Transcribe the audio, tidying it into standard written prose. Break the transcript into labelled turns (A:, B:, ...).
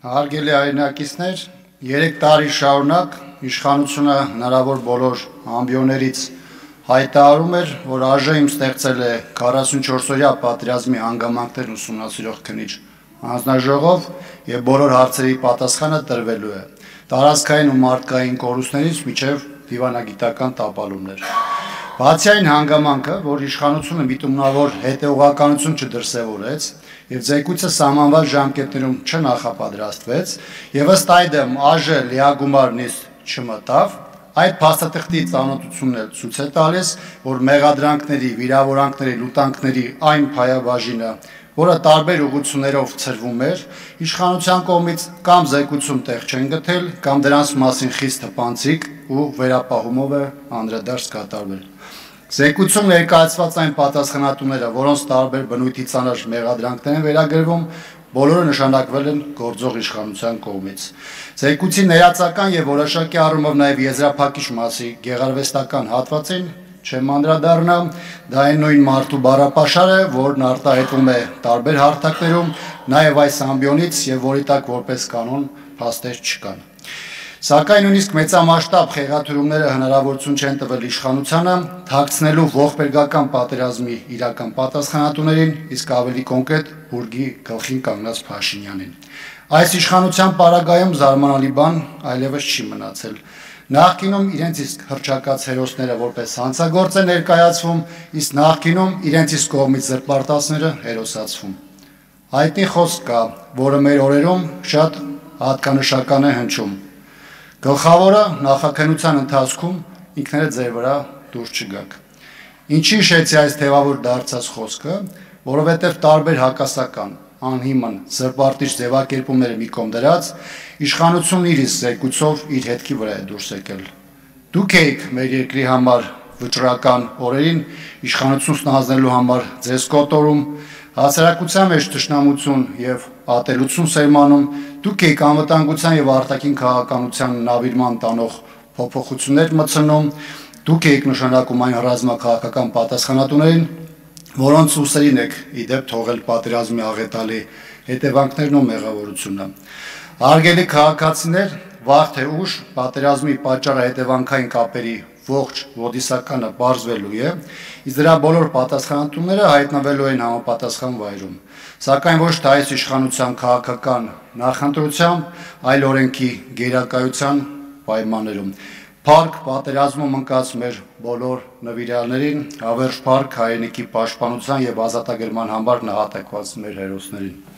A: Հարգելի հայրենակիցներ, 3 տարի շարունակ իշխանությունը հնարավոր բոլոր ամբիոններից հայտարարում էր, որ ԱԺ-ին ստեղծել է 44-օրյա պատերազմի հանգամանքներ ուսումնասիրող քննիչ հանձնաժողով եւ բոլոր հարցերի պատասխանը տրվելու է տարածքային ու մարդկային կորուստներից մինչեւ դիվանագիտական տապալումներ։ Բացի այն հանգամանքը, որ իշխանությունը միտումնավոր հետեւողականություն չդրսևորեց եւ զեկույցը սահմանված ժամկետներում չնախապատրաստվեց եւ ըստ այդմ ԱԺ լիագումար նիստ չմտավ, այդ փաստաթղթի ծանոթությունն էլ ցույց է տալիս, որ մեղադրանքների, վիրավորանքների, լուտանքների այն փայաբաժինը, որը տարբեր ուղղություններով ցրվում էր, իշխանության կողմից կամ զեկույցում տեղ չեն գտել, կամ դրանց մասին խիստ հպանցիկ ու վերապահումով է անդրադարձ կատարվել։ Զեկույցում ներկայացված այն պատասխանատուները, որոնց տարբեր բնույթի ծանր մեղադրանքներ են վերագրվում, բոլորը նշանակվել են գործող իշխանության կողմից։ Զեկույցի ներածական եւ որոշակի առումով նաեւ եզրափակիչ մասի գեղարվեստական հատվածին չեմ անդրադառնա, դա այն նույն մարդու բառապաշար է, որն արտահայտվում է տարբեր հարթակներում, նաեւ այս ամբիոնից եւ որի տակ որպես կանոն փաստեր չկան։ Սակայն նույնիսկ մեծամասշտաբ խեղաթյուրումները հնարավորություն չեն տվել իշխանությանը թաքցնելու ողբերգական պատերազմի իրական պատասխանատուներին, իսկ ավելի կոնկրետ բուրգի գլխին կանգնած Փաշինյանին։ Այս իշխանության պարագայում զարմանալի բան այլևս չի մնացել։ Նախկինում իրենց իսկ հռչակած հերոսները որպես հանցագործ են ներկայացվում, իսկ նախկինում իրենց իսկ կողմից զրպարտածները հերոսացվում։ Հայտնի խոսք կա, որը մեր օրերում շատ հատկանշական է հնչում։ Գլխավորը նախաքննության ընթացքում ինքներդ ձեր վրա դուրս չգաք։ Ինչի հիշեցի այս թևավոր դարձած խոսքը, որովհետև տարբեր հակասական, անհիմն, զրպարտիչ ձևակերպումները մի կողմ դրած, իշխանությունն իր զեկույցով իր հետքի վրա է դուրս եկել։ Դուք եք մեր երկրի համար վճռական օրերին իշխանություն ստանձնելու համար ձեզ կոտորում, հասարակության մեջ թշնամություն եւ ատելություն սերմանում, դուք եք անվտանգության եւ արտաքին քաղաքականության նավիրման տանող փոփոխություններ մտցնում, դուք եք նշանակում այն ռազմաքաղաքական պատասխանատուներին, որոնց ուսերին եք իդեպ թողել պատերազմի աղետալի հետևանքներն ու մեղավորությունը։ Հարգելի քաղաքացիներ, վաղ թե ուշ պատերազմի պատճառահետևանքային կապերի ողջ ոդիսականը բարձվելու է, իսկ դրա բոլոր պատասխանատուները հայտնվելու են համապատասխան վայրում, սակայն ոչ թե այս իշխանության քաղաքական նախընտրությամբ, այլ օրենքի գերակայության պայմաններում։ Փառք պատերազմում ընկած մեր բոլոր նվիրյալներին, հավերժ փառք հայրենիքի պաշտպանության եւ ազատագրման համար նահատակված մեր հերոսներին։